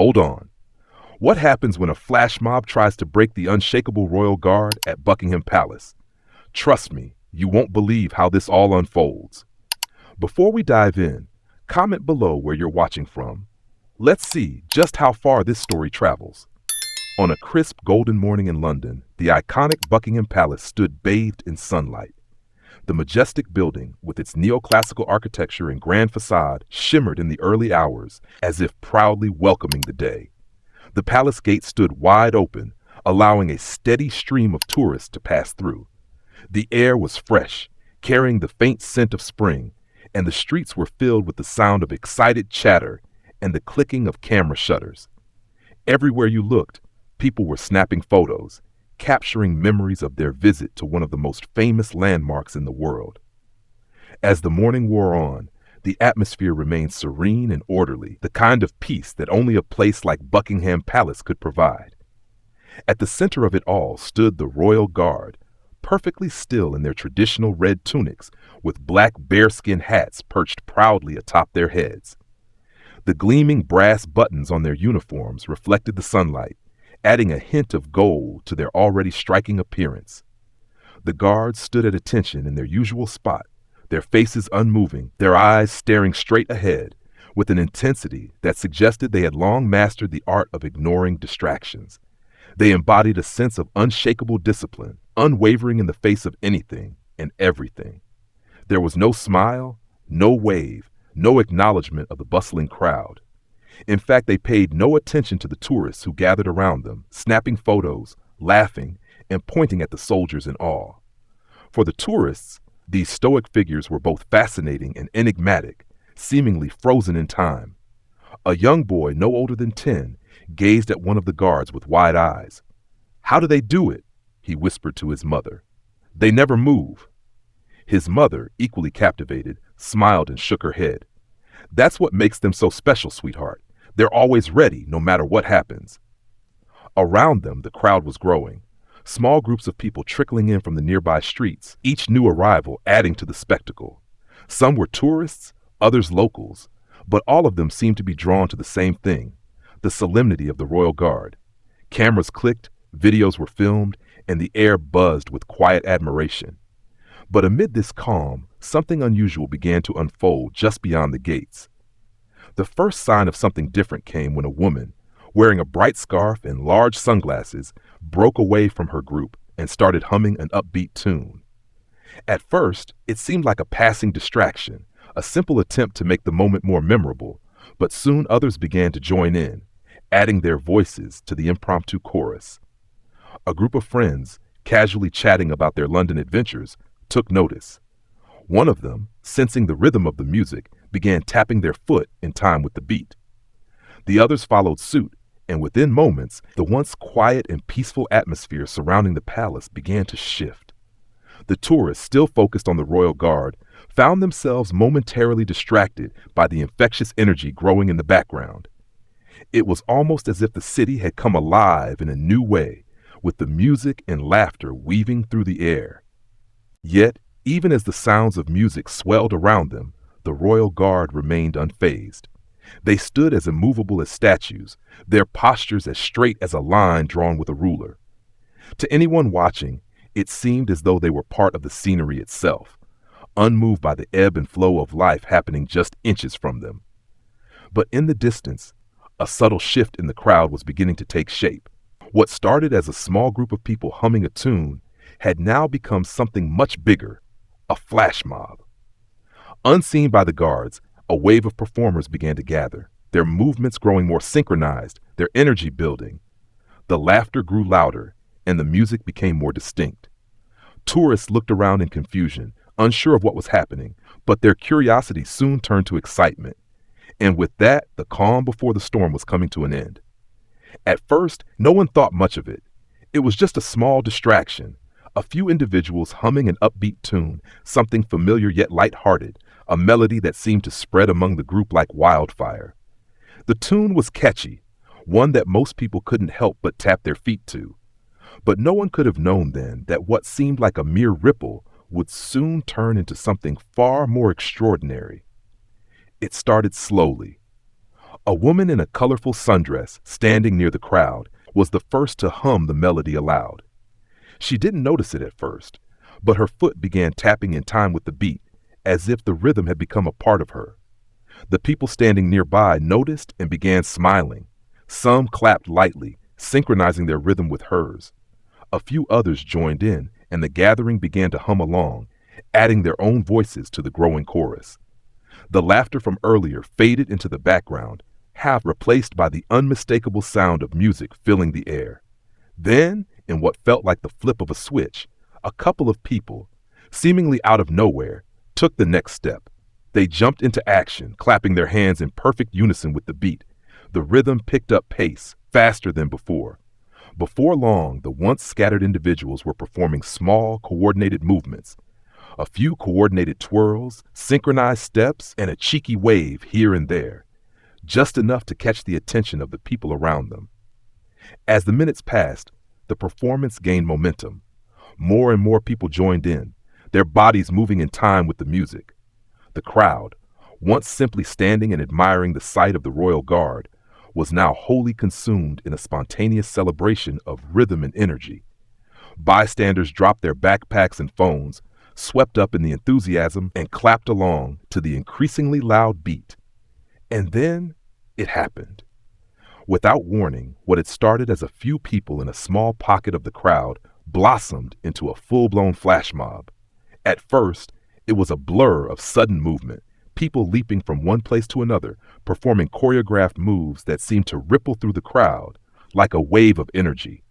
Hold on. What happens when a flash mob tries to break the unshakable royal guard at Buckingham Palace? Trust me, you won't believe how this all unfolds. Before we dive in, comment below where you're watching from. Let's see just how far this story travels. On a crisp golden morning in London, the iconic Buckingham Palace stood bathed in sunlight. The majestic building, with its neoclassical architecture and grand facade, shimmered in the early hours, as if proudly welcoming the day. The palace gates stood wide open, allowing a steady stream of tourists to pass through. The air was fresh, carrying the faint scent of spring, and the streets were filled with the sound of excited chatter and the clicking of camera shutters. Everywhere you looked, people were snapping photos, capturing memories of their visit to one of the most famous landmarks in the world. As the morning wore on, the atmosphere remained serene and orderly, the kind of peace that only a place like Buckingham Palace could provide. At the center of it all stood the royal guard, perfectly still in their traditional red tunics, with black bearskin hats perched proudly atop their heads. The gleaming brass buttons on their uniforms reflected the sunlight, adding a hint of gold to their already striking appearance. The guards stood at attention in their usual spot, their faces unmoving, their eyes staring straight ahead, with an intensity that suggested they had long mastered the art of ignoring distractions. They embodied a sense of unshakable discipline, unwavering in the face of anything and everything. There was no smile, no wave, no acknowledgement of the bustling crowd. In fact, they paid no attention to the tourists who gathered around them, snapping photos, laughing, and pointing at the soldiers in awe. For the tourists, these stoic figures were both fascinating and enigmatic, seemingly frozen in time. A young boy no older than 10 gazed at one of the guards with wide eyes. "How do they do it?" he whispered to his mother. "They never move." His mother, equally captivated, smiled and shook her head. "That's what makes them so special, sweetheart. They're always ready, no matter what happens." Around them, the crowd was growing. Small groups of people trickling in from the nearby streets, each new arrival adding to the spectacle. Some were tourists, others locals, but all of them seemed to be drawn to the same thing, the solemnity of the royal guard. Cameras clicked, videos were filmed, and the air buzzed with quiet admiration. But amid this calm, something unusual began to unfold just beyond the gates. The first sign of something different came when a woman, wearing a bright scarf and large sunglasses, broke away from her group and started humming an upbeat tune. At first, it seemed like a passing distraction, a simple attempt to make the moment more memorable, but soon others began to join in, adding their voices to the impromptu chorus. A group of friends, casually chatting about their London adventures, took notice. One of them, sensing the rhythm of the music, began tapping their foot in time with the beat. The others followed suit, and within moments, the once quiet and peaceful atmosphere surrounding the palace began to shift. The tourists, still focused on the royal guard, found themselves momentarily distracted by the infectious energy growing in the background. It was almost as if the city had come alive in a new way, with the music and laughter weaving through the air. Yet, even as the sounds of music swelled around them, the royal guard remained unfazed. They stood as immovable as statues, their postures as straight as a line drawn with a ruler. To anyone watching, it seemed as though they were part of the scenery itself, unmoved by the ebb and flow of life happening just inches from them. But in the distance, a subtle shift in the crowd was beginning to take shape. What started as a small group of people humming a tune had now become something much bigger, a flash mob. Unseen by the guards, a wave of performers began to gather, their movements growing more synchronized, their energy building. The laughter grew louder, and the music became more distinct. Tourists looked around in confusion, unsure of what was happening, but their curiosity soon turned to excitement. And with that, the calm before the storm was coming to an end. At first, no one thought much of it. It was just a small distraction, a few individuals humming an upbeat tune, something familiar yet lighthearted, a melody that seemed to spread among the group like wildfire. The tune was catchy, one that most people couldn't help but tap their feet to. But no one could have known then that what seemed like a mere ripple would soon turn into something far more extraordinary. It started slowly. A woman in a colorful sundress, standing near the crowd, was the first to hum the melody aloud. She didn't notice it at first, but her foot began tapping in time with the beat, as if the rhythm had become a part of her. The people standing nearby noticed and began smiling. Some clapped lightly, synchronizing their rhythm with hers. A few others joined in, and the gathering began to hum along, adding their own voices to the growing chorus. The laughter from earlier faded into the background, half replaced by the unmistakable sound of music filling the air. Then, in what felt like the flip of a switch, a couple of people, seemingly out of nowhere, took the next step. They jumped into action, clapping their hands in perfect unison with the beat. The rhythm picked up pace, faster than before. Before long, the once scattered individuals were performing small, coordinated movements. A few coordinated twirls, synchronized steps, and a cheeky wave here and there, just enough to catch the attention of the people around them. As the minutes passed, the performance gained momentum. More and more people joined in, their bodies moving in time with the music. The crowd, once simply standing and admiring the sight of the royal guard, was now wholly consumed in a spontaneous celebration of rhythm and energy. Bystanders dropped their backpacks and phones, swept up in the enthusiasm, and clapped along to the increasingly loud beat. And then it happened. Without warning, what had started as a few people in a small pocket of the crowd blossomed into a full-blown flash mob. At first, it was a blur of sudden movement, people leaping from one place to another, performing choreographed moves that seemed to ripple through the crowd like a wave of energy.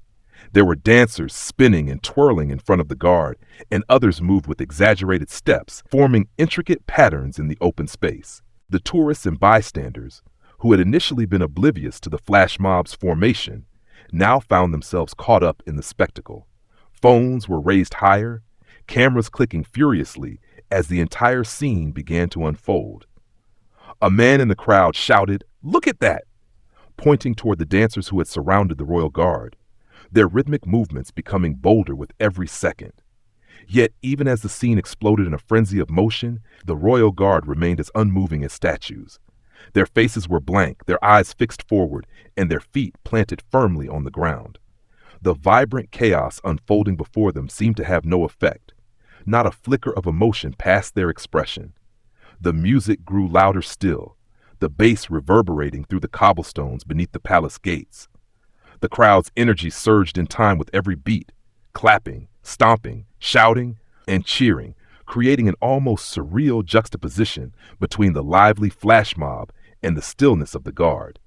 There were dancers spinning and twirling in front of the guard, and others moved with exaggerated steps, forming intricate patterns in the open space. The tourists and bystanders, who had initially been oblivious to the flash mob's formation, now found themselves caught up in the spectacle. Phones were raised higher, cameras clicking furiously as the entire scene began to unfold. A man in the crowd shouted, "Look at that!" pointing toward the dancers who had surrounded the royal guard, their rhythmic movements becoming bolder with every second. Yet, even as the scene exploded in a frenzy of motion, the royal guard remained as unmoving as statues. Their faces were blank, their eyes fixed forward, and their feet planted firmly on the ground. The vibrant chaos unfolding before them seemed to have no effect. Not a flicker of emotion passed their expression. The music grew louder still, the bass reverberating through the cobblestones beneath the palace gates. The crowd's energy surged in time with every beat, clapping, stomping, shouting, and cheering, creating an almost surreal juxtaposition between the lively flash mob and the stillness of the guard.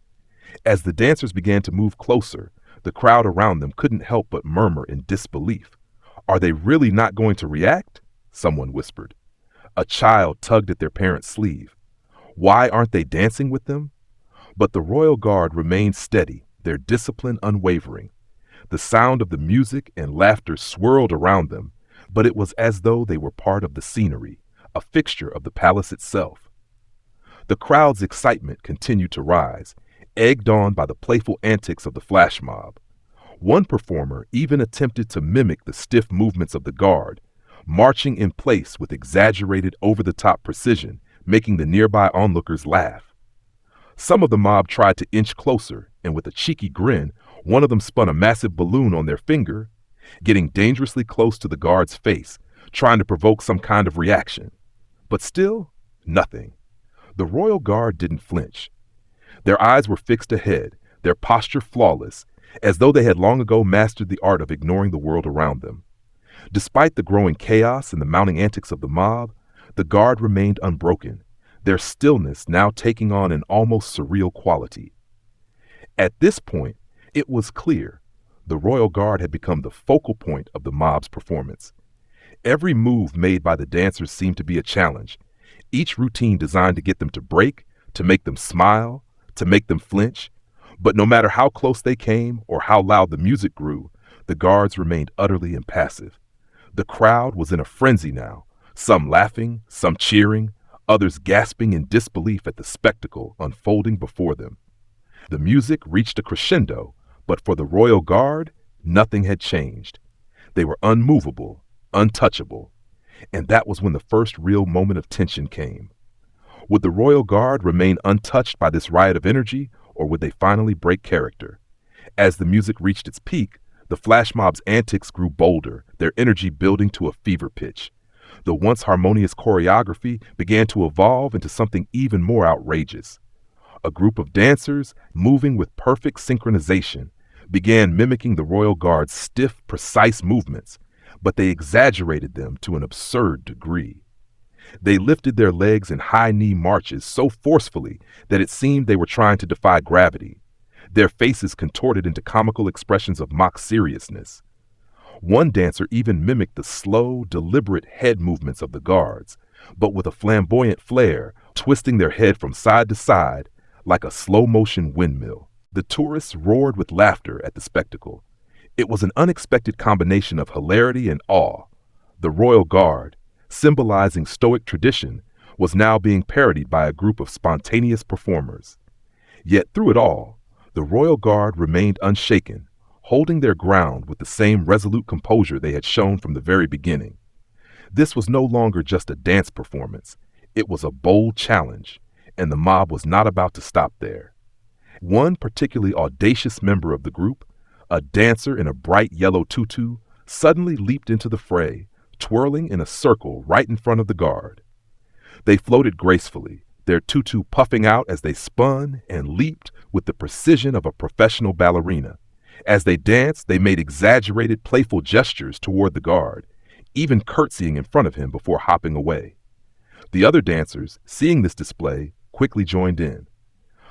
As the dancers began to move closer, the crowd around them couldn't help but murmur in disbelief. "Are they really not going to react?" someone whispered. A child tugged at their parent's sleeve. "Why aren't they dancing with them?" But the royal guard remained steady, their discipline unwavering. The sound of the music and laughter swirled around them, but it was as though they were part of the scenery, a fixture of the palace itself. The crowd's excitement continued to rise, egged on by the playful antics of the flash mob. One performer even attempted to mimic the stiff movements of the guard, marching in place with exaggerated over-the-top precision, making the nearby onlookers laugh. Some of the mob tried to inch closer, and with a cheeky grin, one of them spun a massive balloon on their finger, getting dangerously close to the guard's face, trying to provoke some kind of reaction. But still, nothing. The royal guard didn't flinch. Their eyes were fixed ahead, their posture flawless, as though they had long ago mastered the art of ignoring the world around them. Despite the growing chaos and the mounting antics of the mob, the guard remained unbroken, their stillness now taking on an almost surreal quality. At this point, it was clear the royal guard had become the focal point of the mob's performance. Every move made by the dancers seemed to be a challenge, each routine designed to get them to break, to make them smile, to make them flinch. But no matter how close they came or how loud the music grew, the guards remained utterly impassive. The crowd was in a frenzy now, some laughing, some cheering, others gasping in disbelief at the spectacle unfolding before them. The music reached a crescendo, but for the royal guard, nothing had changed. They were unmovable, untouchable. And that was when the first real moment of tension came. Would the royal guard remain untouched by this riot of energy, or would they finally break character? As the music reached its peak, the flash mob's antics grew bolder, their energy building to a fever pitch. The once harmonious choreography began to evolve into something even more outrageous. A group of dancers, moving with perfect synchronization, began mimicking the royal guard's stiff, precise movements, but they exaggerated them to an absurd degree. They lifted their legs in high-knee marches so forcefully that it seemed they were trying to defy gravity. Their faces contorted into comical expressions of mock seriousness. One dancer even mimicked the slow, deliberate head movements of the guards, but with a flamboyant flair, twisting their head from side to side like a slow-motion windmill. The tourists roared with laughter at the spectacle. It was an unexpected combination of hilarity and awe. The royal guard, symbolizing stoic tradition, was now being parodied by a group of spontaneous performers. Yet through it all, the royal guard remained unshaken, holding their ground with the same resolute composure they had shown from the very beginning. This was no longer just a dance performance. It was a bold challenge, and the mob was not about to stop there. One particularly audacious member of the group, a dancer in a bright yellow tutu, suddenly leaped into the fray, twirling in a circle right in front of the guard. They floated gracefully, their tutu puffing out as they spun and leaped with the precision of a professional ballerina. As they danced, they made exaggerated, playful gestures toward the guard, even curtsying in front of him before hopping away. The other dancers, seeing this display, quickly joined in.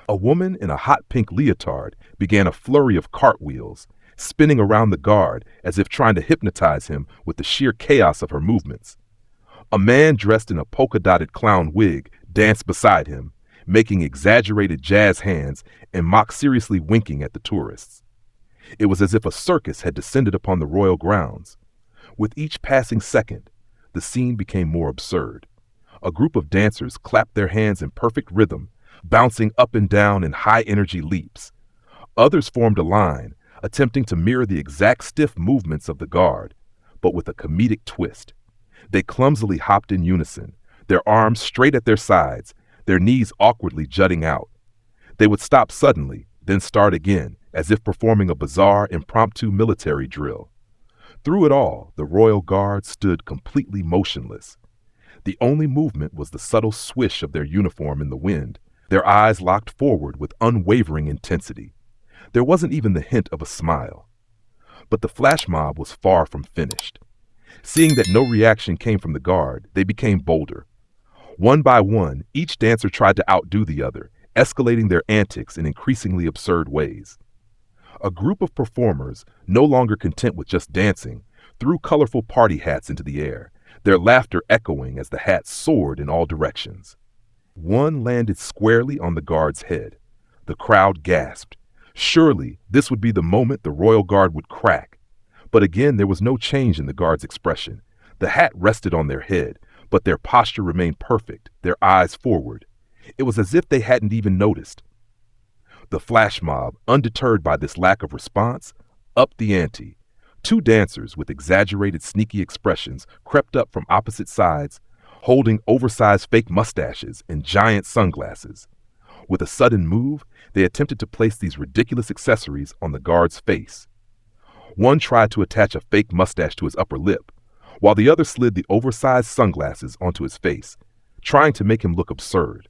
A woman in a hot pink leotard began a flurry of cartwheels, spinning around the guard as if trying to hypnotize him with the sheer chaos of her movements. A man dressed in a polka-dotted clown wig danced beside him, making exaggerated jazz hands and mock-seriously winking at the tourists. It was as if a circus had descended upon the royal grounds. With each passing second, the scene became more absurd. A group of dancers clapped their hands in perfect rhythm, bouncing up and down in high-energy leaps. Others formed a line, attempting to mirror the exact stiff movements of the guard, but with a comedic twist. They clumsily hopped in unison, their arms straight at their sides, their knees awkwardly jutting out. They would stop suddenly, then start again, as if performing a bizarre, impromptu military drill. Through it all, the royal guard stood completely motionless. The only movement was the subtle swish of their uniform in the wind, their eyes locked forward with unwavering intensity. There wasn't even the hint of a smile. But the flash mob was far from finished. Seeing that no reaction came from the guard, they became bolder. One by one, each dancer tried to outdo the other, escalating their antics in increasingly absurd ways. A group of performers, no longer content with just dancing, threw colorful party hats into the air, their laughter echoing as the hats soared in all directions. One landed squarely on the guard's head. The crowd gasped. Surely this would be the moment the royal guard would crack. But again, there was no change in the guard's expression. The hat rested on their head, but their posture remained perfect, their eyes forward. It was as if they hadn't even noticed. The flash mob, undeterred by this lack of response, upped the ante. Two dancers with exaggerated, sneaky expressions crept up from opposite sides, holding oversized fake mustaches and giant sunglasses. With a sudden move, they attempted to place these ridiculous accessories on the guard's face. One tried to attach a fake mustache to his upper lip, while the other slid the oversized sunglasses onto his face, trying to make him look absurd.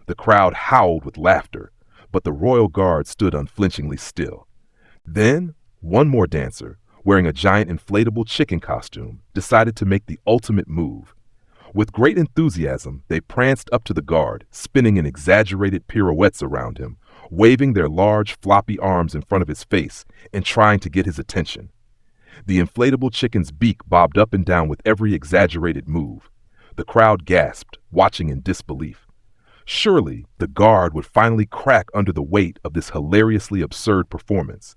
The crowd howled with laughter, but the royal guard stood unflinchingly still. Then, one more dancer, wearing a giant inflatable chicken costume, decided to make the ultimate move. With great enthusiasm, they pranced up to the guard, spinning in exaggerated pirouettes around him, waving their large, floppy arms in front of his face and trying to get his attention. The inflatable chicken's beak bobbed up and down with every exaggerated move. The crowd gasped, watching in disbelief. Surely, the guard would finally crack under the weight of this hilariously absurd performance.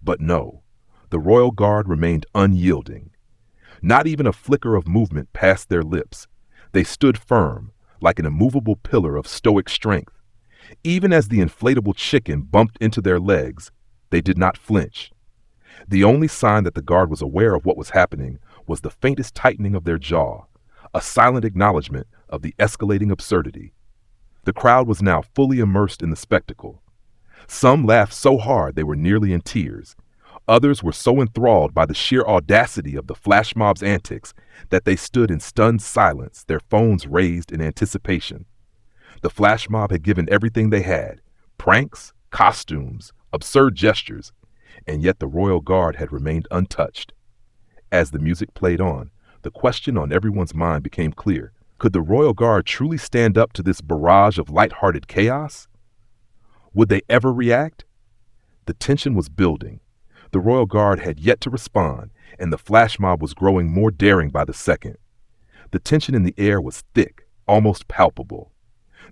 But no, the royal guard remained unyielding. Not even a flicker of movement passed their lips. They stood firm, like an immovable pillar of stoic strength. Even as the inflatable chicken bumped into their legs, they did not flinch. The only sign that the guard was aware of what was happening was the faintest tightening of their jaw, a silent acknowledgement of the escalating absurdity. The crowd was now fully immersed in the spectacle. Some laughed so hard they were nearly in tears. Others were so enthralled by the sheer audacity of the flash mob's antics that they stood in stunned silence, their phones raised in anticipation. The flash mob had given everything they had: pranks, costumes, absurd gestures, and yet the royal guard had remained untouched. As the music played on, the question on everyone's mind became clear. Could the royal guard truly stand up to this barrage of lighthearted chaos? Would they ever react? The tension was building. The royal guard had yet to respond, and the flash mob was growing more daring by the second. The tension in the air was thick, almost palpable.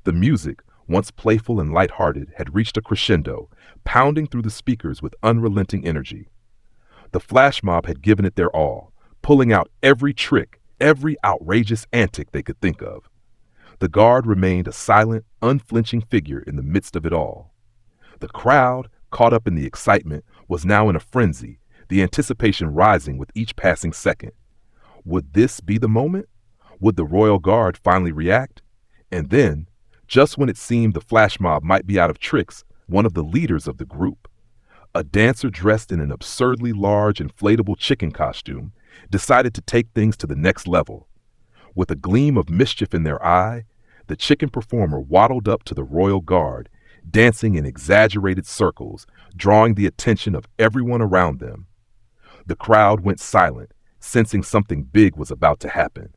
The music, once playful and lighthearted, had reached a crescendo, pounding through the speakers with unrelenting energy. The flash mob had given it their all, pulling out every trick, every outrageous antic they could think of. The guard remained a silent, unflinching figure in the midst of it all. The crowd, caught up in the excitement, was now in a frenzy, the anticipation rising with each passing second. Would this be the moment? Would the royal guard finally react? And then, just when it seemed the flash mob might be out of tricks, one of the leaders of the group, a dancer dressed in an absurdly large inflatable chicken costume, decided to take things to the next level. With a gleam of mischief in their eye, the chicken performer waddled up to the royal guard, dancing in exaggerated circles, drawing the attention of everyone around them. The crowd went silent, sensing something big was about to happen.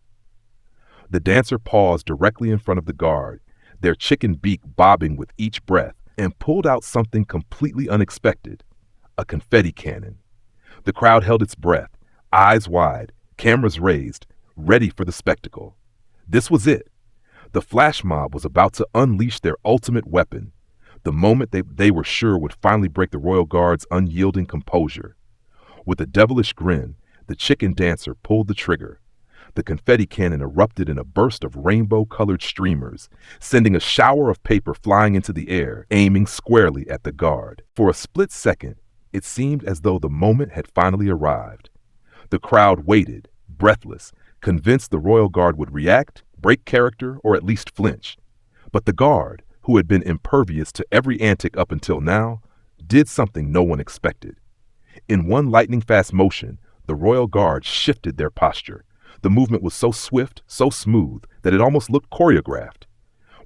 The dancer paused directly in front of the guard, their chicken beak bobbing with each breath, and pulled out something completely unexpected: a confetti cannon. The crowd held its breath, eyes wide, cameras raised, ready for the spectacle. This was it. The flash mob was about to unleash their ultimate weapon, the moment they were sure would finally break the royal guard's unyielding composure. With a devilish grin, the chicken dancer pulled the trigger. The confetti cannon erupted in a burst of rainbow-colored streamers, sending a shower of paper flying into the air, aiming squarely at the guard. For a split second, it seemed as though the moment had finally arrived. The crowd waited, breathless, convinced the royal guard would react, break character, or at least flinch. But the guard, who had been impervious to every antic up until now, did something no one expected. In one lightning-fast motion, the royal guard shifted their posture. The movement was so swift, so smooth, that it almost looked choreographed.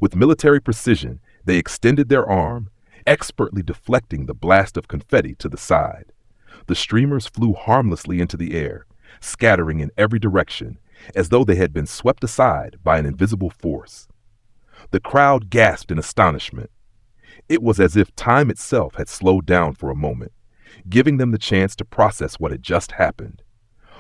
With military precision, they extended their arm, expertly deflecting the blast of confetti to the side. The streamers flew harmlessly into the air, scattering in every direction, as though they had been swept aside by an invisible force. The crowd gasped in astonishment. It was as if time itself had slowed down for a moment, giving them the chance to process what had just happened.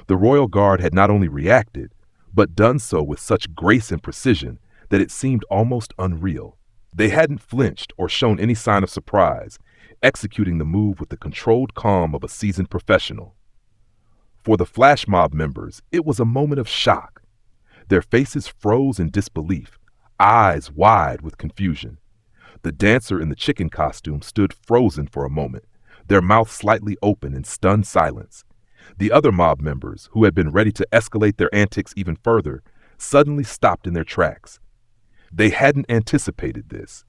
The royal guard had not only reacted, but done so with such grace and precision that it seemed almost unreal. They hadn't flinched or shown any sign of surprise, executing the move with the controlled calm of a seasoned professional. For the flash mob members, it was a moment of shock. Their faces froze in disbelief, eyes wide with confusion. The dancer in the chicken costume stood frozen for a moment, their mouths slightly open in stunned silence. The other mob members, who had been ready to escalate their antics even further, suddenly stopped in their tracks. They hadn't anticipated this.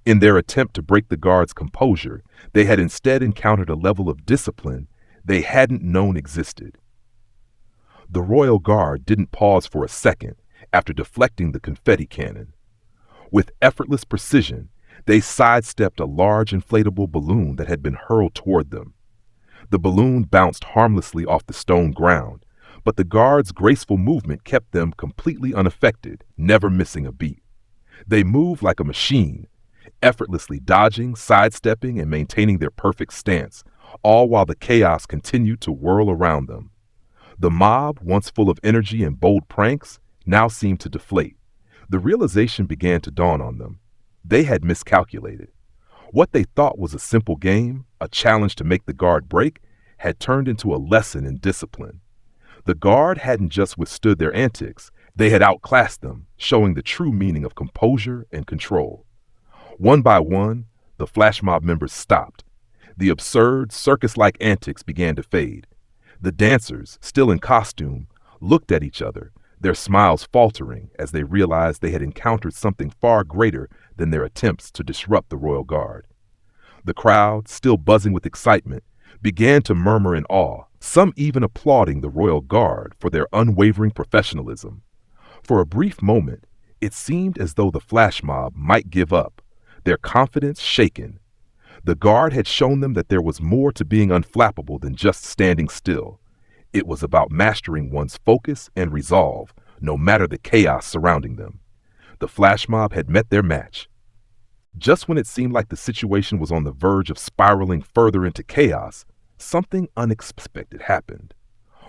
In their attempt to break the guard's composure, they had instead encountered a level of discipline they hadn't known existed. The royal guard didn't pause for a second after deflecting the confetti cannon. With effortless precision, they sidestepped a large inflatable balloon that had been hurled toward them. The balloon bounced harmlessly off the stone ground, but the guard's graceful movement kept them completely unaffected, never missing a beat. They moved like a machine, effortlessly dodging, sidestepping, and maintaining their perfect stance, all while the chaos continued to whirl around them. The mob, once full of energy and bold pranks, now seemed to deflate. The realization began to dawn on them. They had miscalculated. What they thought was a simple game, a challenge to make the guard break, had turned into a lesson in discipline. The guard hadn't just withstood their antics, they had outclassed them, showing the true meaning of composure and control. One by one, the flash mob members stopped. The absurd, circus-like antics began to fade. The dancers, still in costume, looked at each other, their smiles faltering as they realized they had encountered something far greater than their attempts to disrupt the royal guard. The crowd, still buzzing with excitement, began to murmur in awe, some even applauding the royal guard for their unwavering professionalism. For a brief moment, it seemed as though the flash mob might give up, their confidence shaken. The guard had shown them that there was more to being unflappable than just standing still. It was about mastering one's focus and resolve, no matter the chaos surrounding them. The flash mob had met their match. Just when it seemed like the situation was on the verge of spiraling further into chaos, something unexpected happened.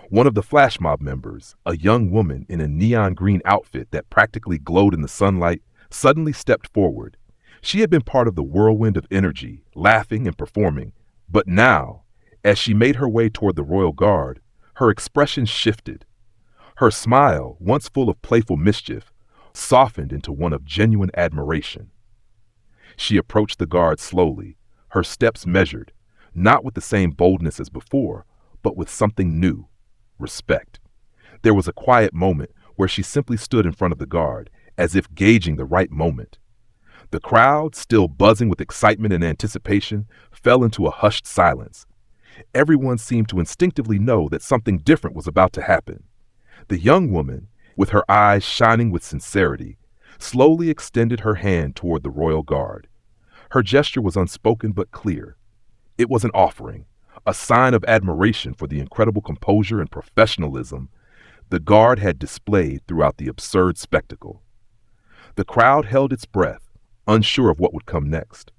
One of the flash mob members, a young woman in a neon green outfit that practically glowed in the sunlight, suddenly stepped forward. She had been part of the whirlwind of energy, laughing and performing, but now, as she made her way toward the royal guard, her expression shifted. Her smile, once full of playful mischief, softened into one of genuine admiration. She approached the guard slowly, her steps measured, not with the same boldness as before, but with something new: respect. There was a quiet moment where she simply stood in front of the guard, as if gauging the right moment. The crowd, still buzzing with excitement and anticipation, fell into a hushed silence. Everyone seemed to instinctively know that something different was about to happen. The young woman, with her eyes shining with sincerity, slowly extended her hand toward the royal guard. Her gesture was unspoken but clear. It was an offering, a sign of admiration for the incredible composure and professionalism the guard had displayed throughout the absurd spectacle. The crowd held its breath, unsure of what would come next.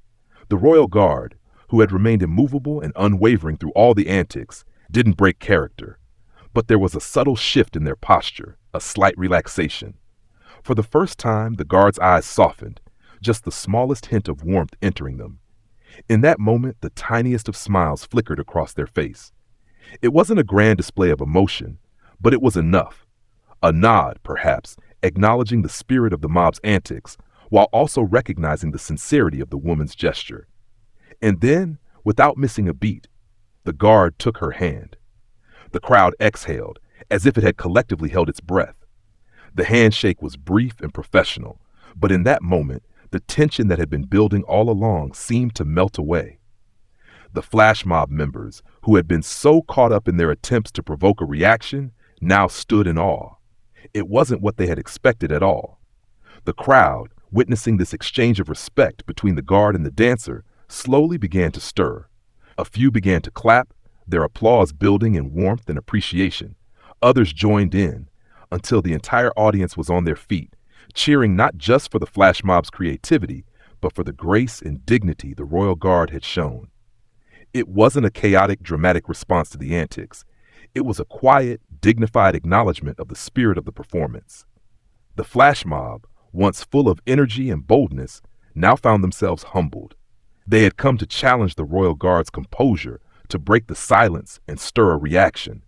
The royal guard, who had remained immovable and unwavering through all the antics, didn't break character. But there was a subtle shift in their posture, a slight relaxation. For the first time, the guard's eyes softened, just the smallest hint of warmth entering them. In that moment, the tiniest of smiles flickered across their face. It wasn't a grand display of emotion, but it was enough. A nod, perhaps, acknowledging the spirit of the mob's antics, while also recognizing the sincerity of the woman's gesture. And then, without missing a beat, the guard took her hand. The crowd exhaled, as if it had collectively held its breath. The handshake was brief and professional, but in that moment, the tension that had been building all along seemed to melt away. The flash mob members, who had been so caught up in their attempts to provoke a reaction, now stood in awe. It wasn't what they had expected at all. The crowd, witnessing this exchange of respect between the guard and the dancer, slowly began to stir. A few began to clap, their applause building in warmth and appreciation. Others joined in, until the entire audience was on their feet, cheering not just for the flash mob's creativity, but for the grace and dignity the royal guard had shown. It wasn't a chaotic, dramatic response to the antics. It was a quiet, dignified acknowledgement of the spirit of the performance. The flash mob, once full of energy and boldness, now found themselves humbled. They had come to challenge the royal guard's composure, to break the silence and stir a reaction.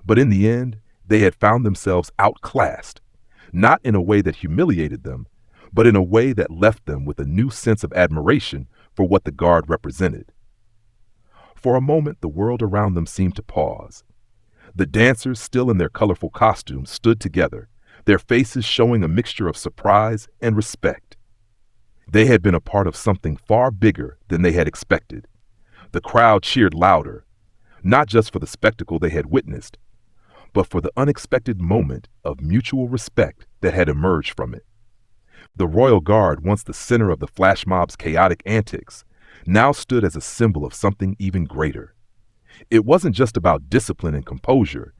But in the end, they had found themselves outclassed, not in a way that humiliated them, but in a way that left them with a new sense of admiration for what the guard represented. For a moment, the world around them seemed to pause. The dancers, still in their colorful costumes, stood together, their faces showing a mixture of surprise and respect. They had been a part of something far bigger than they had expected. The crowd cheered louder, not just for the spectacle they had witnessed, but for the unexpected moment of mutual respect that had emerged from it. The royal guard, once the center of the flash mob's chaotic antics, now stood as a symbol of something even greater. It wasn't just about discipline and composure.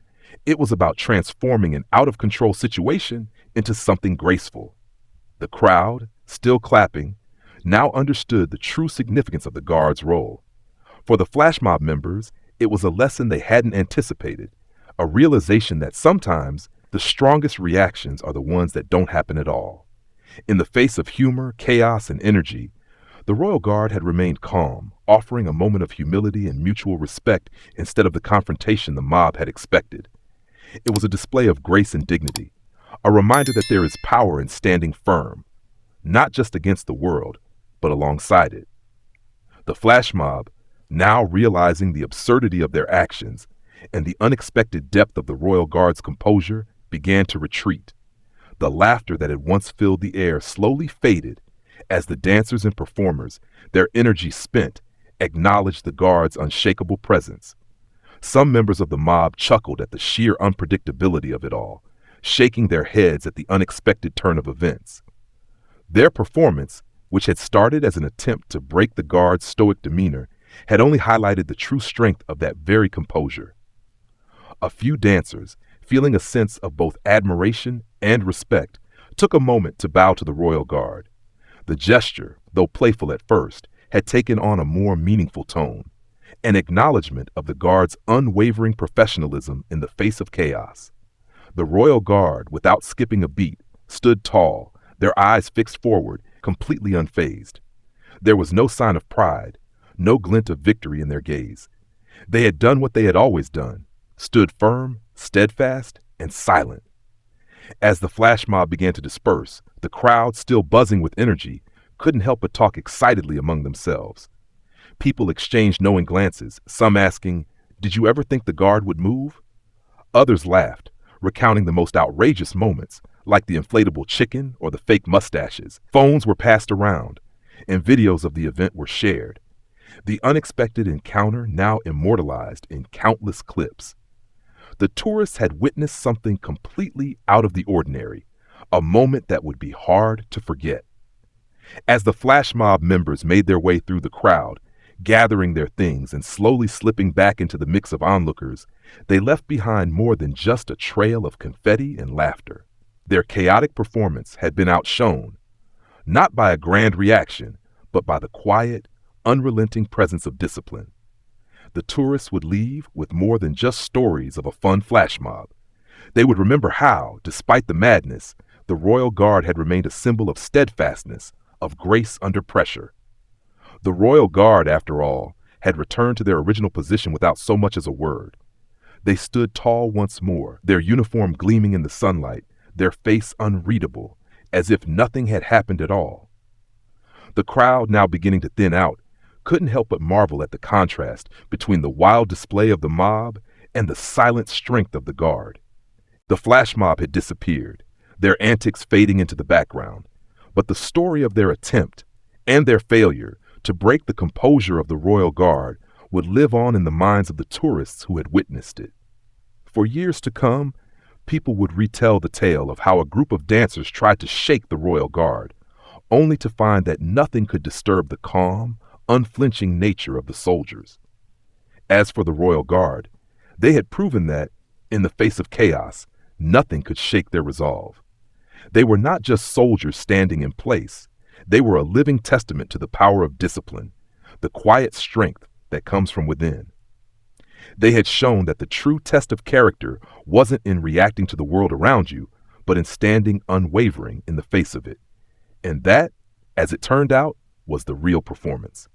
It was about transforming an out-of-control situation into something graceful. The crowd, still clapping, now understood the true significance of the guard's role. For the flash mob members, it was a lesson they hadn't anticipated, a realization that sometimes the strongest reactions are the ones that don't happen at all. In the face of humor, chaos, and energy, the royal guard had remained calm, offering a moment of humility and mutual respect instead of the confrontation the mob had expected. It was a display of grace and dignity, a reminder that there is power in standing firm, not just against the world, but alongside it. The flash mob, now realizing the absurdity of their actions and the unexpected depth of the royal guard's composure, began to retreat. The laughter that had once filled the air slowly faded as the dancers and performers, their energy spent, acknowledged the guard's unshakable presence. Some members of the mob chuckled at the sheer unpredictability of it all, shaking their heads at the unexpected turn of events. Their performance, which had started as an attempt to break the guard's stoic demeanor, had only highlighted the true strength of that very composure. A few dancers, feeling a sense of both admiration and respect, took a moment to bow to the royal guard. The gesture, though playful at first, had taken on a more meaningful tone, an acknowledgement of the guard's unwavering professionalism in the face of chaos. The royal guard, without skipping a beat, stood tall, their eyes fixed forward, completely unfazed. There was no sign of pride, no glint of victory in their gaze. They had done what they had always done, stood firm, steadfast, and silent. As the flash mob began to disperse, the crowd, still buzzing with energy, couldn't help but talk excitedly among themselves. People exchanged knowing glances, some asking, "Did you ever think the guard would move?" Others laughed, recounting the most outrageous moments, like the inflatable chicken or the fake mustaches. Phones were passed around, and videos of the event were shared. The unexpected encounter now immortalized in countless clips. The tourists had witnessed something completely out of the ordinary, a moment that would be hard to forget. As the flash mob members made their way through the crowd, gathering their things and slowly slipping back into the mix of onlookers, they left behind more than just a trail of confetti and laughter. Their chaotic performance had been outshone, not by a grand reaction, but by the quiet, unrelenting presence of discipline. The tourists would leave with more than just stories of a fun flash mob. They would remember how, despite the madness, the royal guard had remained a symbol of steadfastness, of grace under pressure. The royal guard, after all, had returned to their original position without so much as a word. They stood tall once more, their uniform gleaming in the sunlight, their face unreadable, as if nothing had happened at all. The crowd, now beginning to thin out, couldn't help but marvel at the contrast between the wild display of the mob and the silent strength of the guard. The flash mob had disappeared, their antics fading into the background, but the story of their attempt and their failure to break the composure of the royal guard would live on in the minds of the tourists who had witnessed it. For years to come, people would retell the tale of how a group of dancers tried to shake the royal guard, only to find that nothing could disturb the calm, unflinching nature of the soldiers. As for the royal guard, they had proven that, in the face of chaos, nothing could shake their resolve. They were not just soldiers standing in place. They were a living testament to the power of discipline, the quiet strength that comes from within. They had shown that the true test of character wasn't in reacting to the world around you, but in standing unwavering in the face of it. And that, as it turned out, was the real performance.